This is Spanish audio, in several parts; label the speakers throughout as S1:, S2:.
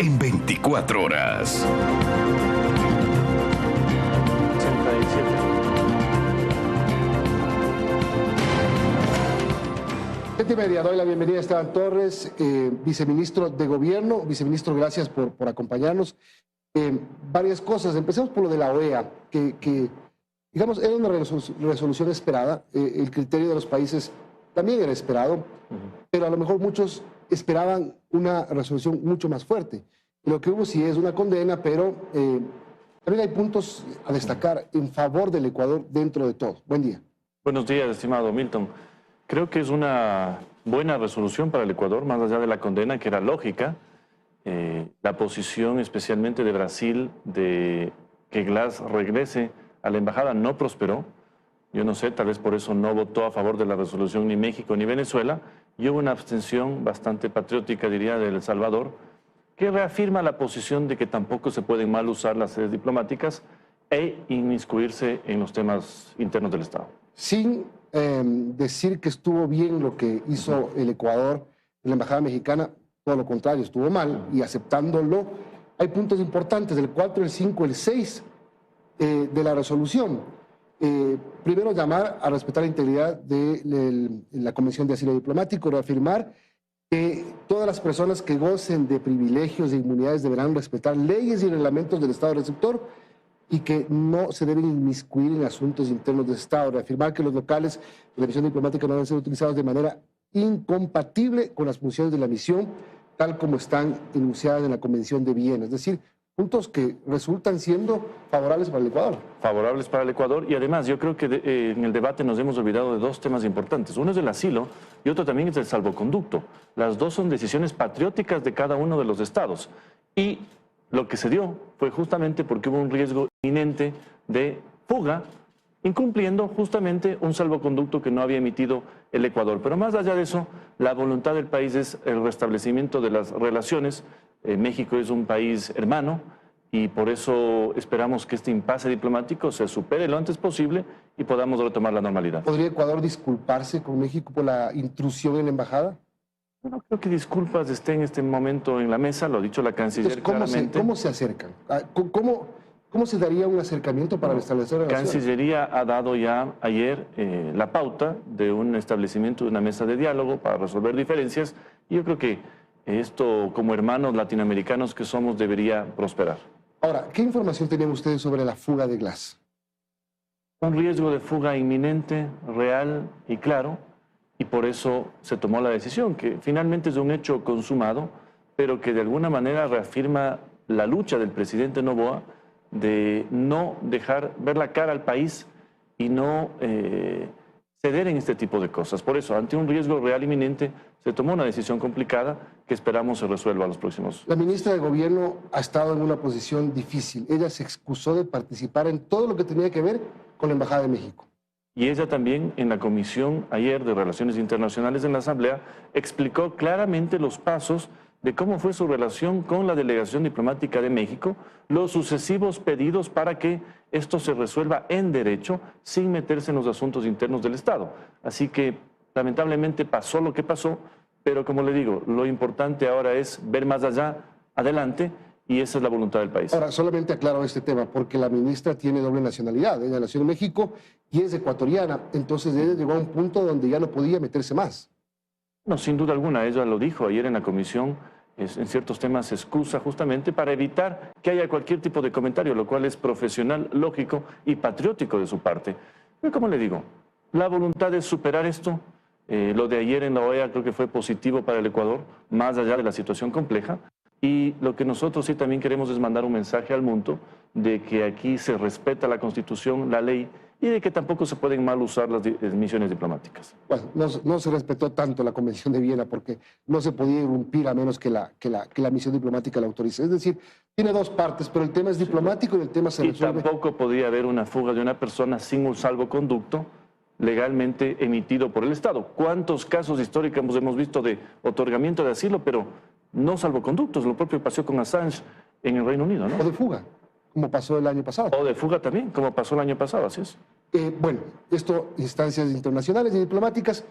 S1: en 24 horas.
S2: 7:30, doy la bienvenida a Esteban Torres, viceministro de Gobierno. Viceministro, gracias por acompañarnos. Varias cosas. Empecemos por lo de la OEA, que digamos, era una resolución esperada. El criterio de los países también era esperado, pero a lo mejor muchos esperaban una resolución mucho más fuerte. Lo que hubo sí es una condena, pero también hay puntos a destacar en favor del Ecuador dentro de todo. Buen día.
S3: Buenos días, estimado Milton. Creo que es una buena resolución para el Ecuador, más allá de la condena, que era lógica. La posición especialmente de Brasil de que Glass regrese a la embajada no prosperó. Yo no sé, tal vez por eso no votó a favor de la resolución ni México ni Venezuela. Y hubo una abstención bastante patriótica, diría, de El Salvador, que reafirma la posición de que tampoco se pueden mal usar las sedes diplomáticas e inmiscuirse en los temas internos del Estado.
S2: Sin decir que estuvo bien lo que hizo el Ecuador en la embajada mexicana, todo lo contrario, estuvo mal, y aceptándolo, hay puntos importantes, el 4, el 5, el 6 de la resolución. Primero, llamar a respetar la integridad de la Convención de Asilo Diplomático, reafirmar que todas las personas que gocen de privilegios e inmunidades deberán respetar leyes y reglamentos del Estado receptor y que no se deben inmiscuir en asuntos internos del Estado. Reafirmar que los locales de la misión diplomática no deben ser utilizados de manera incompatible con las funciones de la misión, tal como están enunciadas en la Convención de Viena. Es decir, puntos que resultan siendo favorables para el Ecuador.
S3: Favorables para el Ecuador, y además yo creo que en el debate nos hemos olvidado de dos temas importantes. Uno es el asilo y otro también es el salvoconducto. Las dos son decisiones patrióticas de cada uno de los estados. Y lo que se dio fue justamente porque hubo un riesgo inminente de fuga, incumpliendo justamente un salvoconducto que no había emitido el Ecuador. Pero más allá de eso, la voluntad del país es el restablecimiento de las relaciones. México es un país hermano y por eso esperamos que este impasse diplomático se supere lo antes posible y podamos retomar la normalidad.
S2: ¿Podría Ecuador disculparse con México por la intrusión en la embajada?
S3: No creo que disculpas estén en este momento en la mesa, lo ha dicho la canciller.
S2: Entonces, ¿cómo se acercan? ¿Cómo se daría un acercamiento para restablecer relaciones?
S3: La Cancillería ha dado ya ayer la pauta de un establecimiento de una mesa de diálogo para resolver diferencias, y yo creo que esto, como hermanos latinoamericanos que somos, debería prosperar.
S2: Ahora, ¿qué información tenían ustedes sobre la fuga de Glass?
S3: Un riesgo de fuga inminente, real y claro, y por eso se tomó la decisión, que finalmente es un hecho consumado, pero que de alguna manera reafirma la lucha del presidente Noboa de no dejar ver la cara al país y no ceder en este tipo de cosas. Por eso, ante un riesgo real inminente, se tomó una decisión complicada que esperamos se resuelva a los próximos.
S2: La ministra de Gobierno ha estado en una posición difícil. Ella se excusó de participar en todo lo que tenía que ver con la Embajada de México.
S3: Y ella también en la comisión ayer de Relaciones Internacionales en la Asamblea explicó claramente los pasos de cómo fue su relación con la delegación diplomática de México, los sucesivos pedidos para que esto se resuelva en derecho sin meterse en los asuntos internos del Estado. Así que lamentablemente pasó lo que pasó, pero como le digo, lo importante ahora es ver más allá, adelante, y esa es la voluntad del país.
S2: Ahora, solamente aclaro este tema, porque la ministra tiene doble nacionalidad. Ella nació en México y es ecuatoriana, entonces ella llegó a un punto donde ya no podía meterse más.
S3: No, sin duda alguna, ella lo dijo ayer en la comisión, en ciertos temas se excusa justamente para evitar que haya cualquier tipo de comentario, lo cual es profesional, lógico y patriótico de su parte. Pero como le digo, la voluntad es superar esto. Lo de ayer en la OEA creo que fue positivo para el Ecuador, más allá de la situación compleja. Y lo que nosotros sí también queremos es mandar un mensaje al mundo de que aquí se respeta la Constitución, la ley, y de que tampoco se pueden mal usar las misiones diplomáticas.
S2: Bueno, no se respetó tanto la Convención de Viena porque no se podía irrumpir a menos que la misión diplomática la autorice. Es decir, tiene dos partes, pero el tema es diplomático y el tema se resuelve.
S3: Y tampoco podía haber una fuga de una persona sin un salvoconducto legalmente emitido por el Estado. ¿Cuántos casos históricos hemos visto de otorgamiento de asilo, pero no salvoconductos? Lo propio pasó con Assange en el Reino Unido, ¿no?
S2: O de fuga, como pasó el año pasado.
S3: O de fuga también, como pasó el año pasado, así es.
S2: Bueno, esto, instancias internacionales y diplomáticas,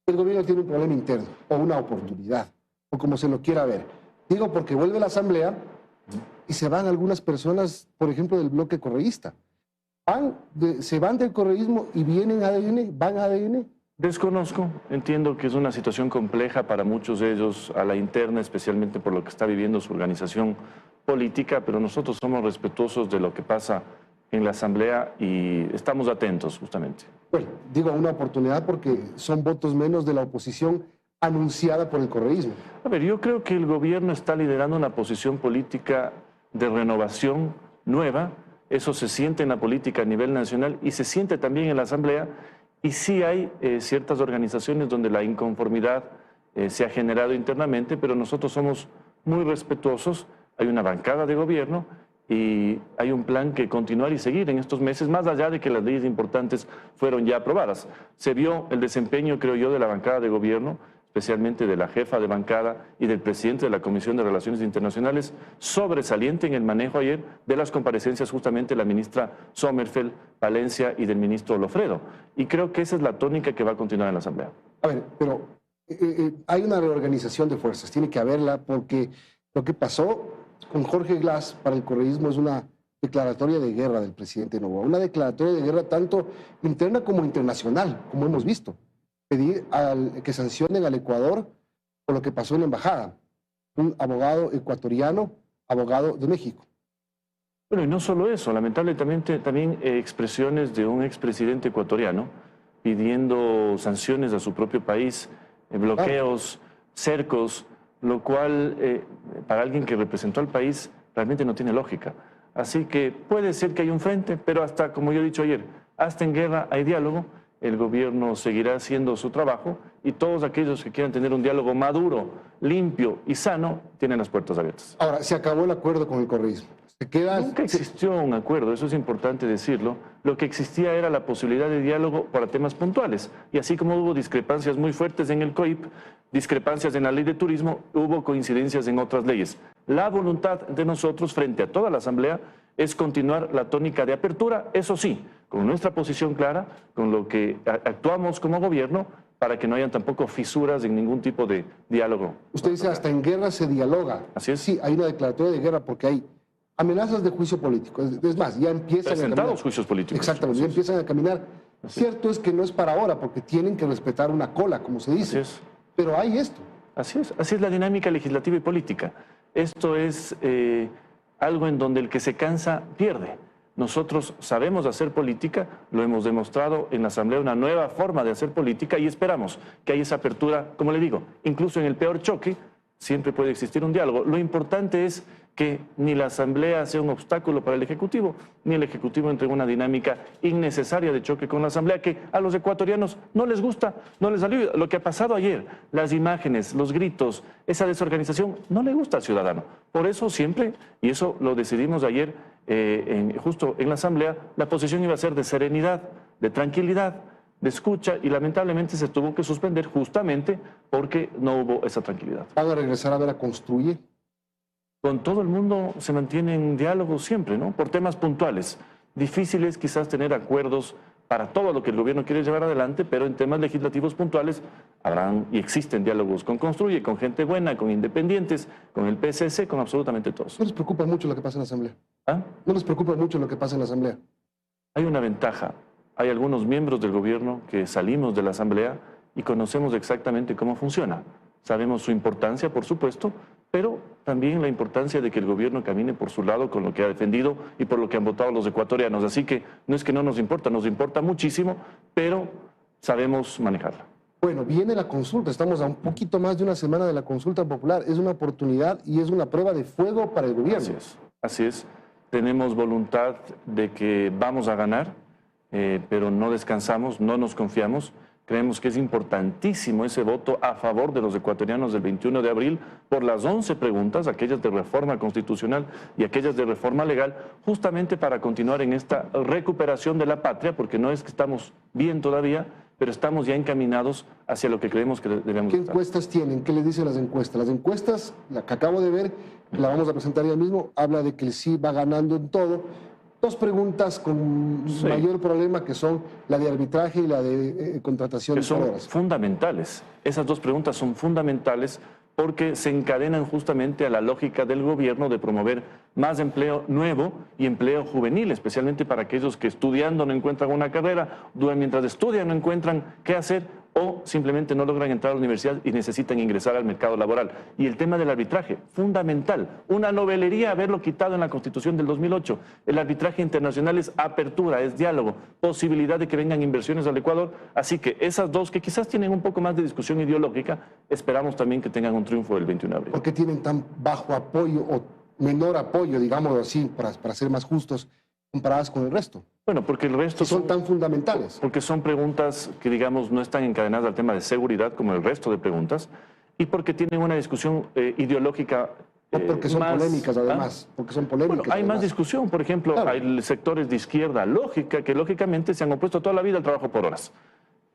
S2: el gobierno tiene un problema interno, o una oportunidad, o como se lo quiera ver. Digo, porque vuelve la asamblea y se van algunas personas, por ejemplo, del bloque correísta. Se van del correísmo y vienen a ADN, van a ADN.
S3: Desconozco, entiendo que es una situación compleja para muchos de ellos a la interna, especialmente por lo que está viviendo su organización política, pero nosotros somos respetuosos de lo que pasa en la Asamblea y estamos atentos justamente.
S2: Bueno, digo una oportunidad porque son votos menos de la oposición anunciada por el correísmo.
S3: A ver, yo creo que el gobierno está liderando una posición política de renovación nueva, eso se siente en la política a nivel nacional y se siente también en la Asamblea. Y sí hay ciertas organizaciones donde la inconformidad se ha generado internamente, pero nosotros somos muy respetuosos. Hay una bancada de gobierno y hay un plan que continuar y seguir en estos meses, más allá de que las leyes importantes fueron ya aprobadas. Se vio el desempeño, creo yo, de la bancada de gobierno, especialmente de la jefa de bancada y del presidente de la Comisión de Relaciones Internacionales, sobresaliente en el manejo ayer de las comparecencias justamente de la ministra Sommerfeld, Palencia y del ministro Lofredo. Y creo que esa es la tónica que va a continuar en la Asamblea.
S2: A ver, pero hay una reorganización de fuerzas, tiene que haberla, porque lo que pasó con Jorge Glass para el correísmo es una declaratoria de guerra del presidente Noboa, una declaratoria de guerra tanto interna como internacional, como hemos visto. Pedir que sancionen al Ecuador por lo que pasó en la embajada. Un abogado ecuatoriano, abogado de México.
S3: Bueno, y no solo eso, lamentablemente también expresiones de un expresidente ecuatoriano pidiendo sanciones a su propio país, bloqueos, cercos, lo cual para alguien que representó al país realmente no tiene lógica. Así que puede ser que haya un frente, pero hasta, como yo he dicho ayer, hasta en guerra hay diálogo. El gobierno seguirá haciendo su trabajo y todos aquellos que quieran tener un diálogo maduro, limpio y sano, tienen las puertas abiertas.
S2: Ahora, se acabó el acuerdo con el correísmo.
S3: Nunca existió un acuerdo, eso es importante decirlo. Lo que existía era la posibilidad de diálogo para temas puntuales. Y así como hubo discrepancias muy fuertes en el COIP, discrepancias en la ley de turismo, hubo coincidencias en otras leyes. La voluntad de nosotros frente a toda la Asamblea es continuar la tónica de apertura, eso sí, con nuestra posición clara, con lo que actuamos como gobierno, para que no hayan tampoco fisuras en ningún tipo de diálogo.
S2: Usted dice, hasta en guerra se dialoga.
S3: Así es.
S2: Sí, hay una declaratoria de guerra porque hay amenazas de juicio político. Es más, ya empiezan
S3: presentados
S2: a caminar.
S3: Juicios políticos.
S2: Exactamente, ya empiezan a caminar. Cierto es que no es para ahora, porque tienen que respetar una cola, como se dice.
S3: Así es.
S2: Pero hay esto.
S3: Así es la dinámica legislativa y política. Esto es algo en donde el que se cansa pierde. Nosotros sabemos hacer política, lo hemos demostrado en la Asamblea, una nueva forma de hacer política y esperamos que haya esa apertura, como le digo, incluso en el peor choque, siempre puede existir un diálogo. Lo importante es que ni la Asamblea sea un obstáculo para el Ejecutivo, ni el Ejecutivo entre en una dinámica innecesaria de choque con la Asamblea, que a los ecuatorianos no les gusta, no les ayuda. Lo que ha pasado ayer, las imágenes, los gritos, esa desorganización, no le gusta al ciudadano. Por eso siempre, y eso lo decidimos ayer justo en la Asamblea, la posición iba a ser de serenidad, de tranquilidad, de escucha, y lamentablemente se tuvo que suspender justamente porque no hubo esa tranquilidad.
S2: ¿Van a regresar a ver a Construye?
S3: Con todo el mundo se mantiene en diálogo siempre, ¿no? Por temas puntuales. Difíciles quizás tener acuerdos para todo lo que el gobierno quiere llevar adelante, pero en temas legislativos puntuales habrán y existen diálogos con Construye, con gente buena, con independientes, con el PSC, con absolutamente todos.
S2: ¿No les preocupa mucho lo que pasa en la Asamblea?
S3: ¿Ah?
S2: ¿No les preocupa mucho lo que pasa en la Asamblea?
S3: Hay una ventaja. Hay algunos miembros del gobierno que salimos de la Asamblea y conocemos exactamente cómo funciona. Sabemos su importancia, por supuesto, pero también la importancia de que el gobierno camine por su lado con lo que ha defendido y por lo que han votado los ecuatorianos. Así que no es que no nos importa muchísimo, pero sabemos manejarla.
S2: Bueno, viene la consulta, estamos a un poquito más de una semana de la consulta popular. Es una oportunidad y es una prueba de fuego para el gobierno.
S3: Así es. Tenemos voluntad de que vamos a ganar, pero no descansamos, no nos confiamos. Creemos que es importantísimo ese voto a favor de los ecuatorianos del 21 de abril por las 11 preguntas, aquellas de reforma constitucional y aquellas de reforma legal, justamente para continuar en esta recuperación de la patria, porque no es que estamos bien todavía, pero estamos ya encaminados hacia lo que creemos que debemos estar.
S2: ¿Qué encuestas tienen? ¿Qué les dicen las encuestas? Las encuestas, la que acabo de ver, la vamos a presentar ya mismo, habla de que el sí va ganando en todo. Dos preguntas con mayor problema, que son la de arbitraje y la de contratación
S3: que
S2: de
S3: son
S2: jugadoras.
S3: fundamentales. Esas dos preguntas son fundamentales porque se encadenan justamente a la lógica del gobierno de promover más empleo nuevo y empleo juvenil, especialmente para aquellos que estudiando no encuentran una carrera, mientras estudian no encuentran qué hacer o simplemente no logran entrar a la universidad y necesitan ingresar al mercado laboral. Y el tema del arbitraje, fundamental. Una novelería haberlo quitado en la Constitución del 2008. El arbitraje internacional es apertura, es diálogo, posibilidad de que vengan inversiones al Ecuador. Así que esas dos que quizás tienen un poco más de discusión ideológica, esperamos también que tengan un triunfo el 21 de abril.
S2: ¿Por qué tienen tan bajo apoyo o menor apoyo, digámoslo así, para ser más justos, comparadas con el resto?
S3: Bueno, porque el resto
S2: son tan fundamentales.
S3: Porque son preguntas que, digamos, no están encadenadas al tema de seguridad como el resto de preguntas y porque tienen una discusión ideológica.
S2: O porque son
S3: más,
S2: polémicas, además. Porque son polémicas.
S3: Bueno, hay más discusión. Por ejemplo, claro, hay sectores de izquierda lógica que lógicamente se han opuesto toda la vida al trabajo por horas.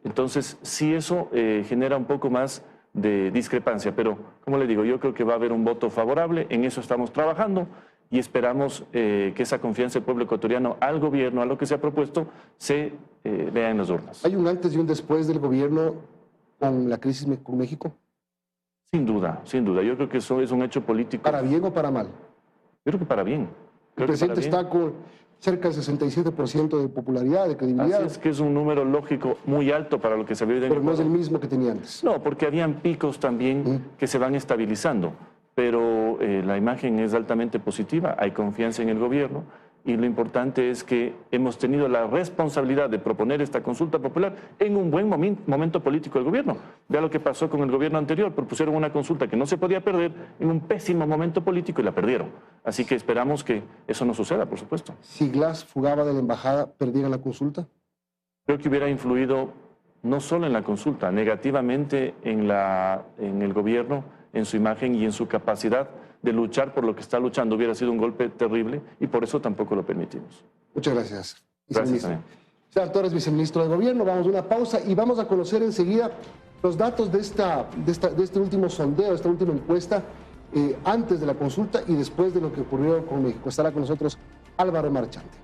S3: Entonces, sí, eso genera un poco más de discrepancia. Pero, como le digo, yo creo que va a haber un voto favorable. En eso estamos trabajando. Y esperamos que esa confianza del pueblo ecuatoriano al gobierno, a lo que se ha propuesto, se vea en las urnas.
S2: ¿Hay un antes y un después del gobierno con la crisis con México?
S3: Sin duda, sin duda. Yo creo que eso es un hecho político.
S2: ¿Para bien o para mal?
S3: Yo creo que para bien.
S2: El presidente está con cerca del 67% de popularidad, de credibilidad.
S3: Así es que es un número lógico muy alto para lo que se vive en
S2: Pero no es el mismo que tenía antes.
S3: No, porque habían picos también que se van estabilizando. Pero la imagen es altamente positiva, hay confianza en el gobierno y lo importante es que hemos tenido la responsabilidad de proponer esta consulta popular en un buen momento político del gobierno. Vea lo que pasó con el gobierno anterior, propusieron una consulta que no se podía perder en un pésimo momento político y la perdieron. Así que esperamos que eso no suceda, por supuesto.
S2: Si Glass fugaba de la embajada, ¿perdieran la consulta?
S3: Creo que hubiera influido no solo en la consulta, negativamente en el gobierno, en su imagen y en su capacidad de luchar por lo que está luchando. Hubiera sido un golpe terrible y por eso tampoco lo permitimos.
S2: Muchas gracias.
S3: Gracias también.
S2: César Torres, viceministro de Gobierno. Vamos a una pausa y vamos a conocer enseguida los datos de este último sondeo, de esta última encuesta, antes de la consulta y después de lo que ocurrió con México. Estará con nosotros Álvaro Marchante.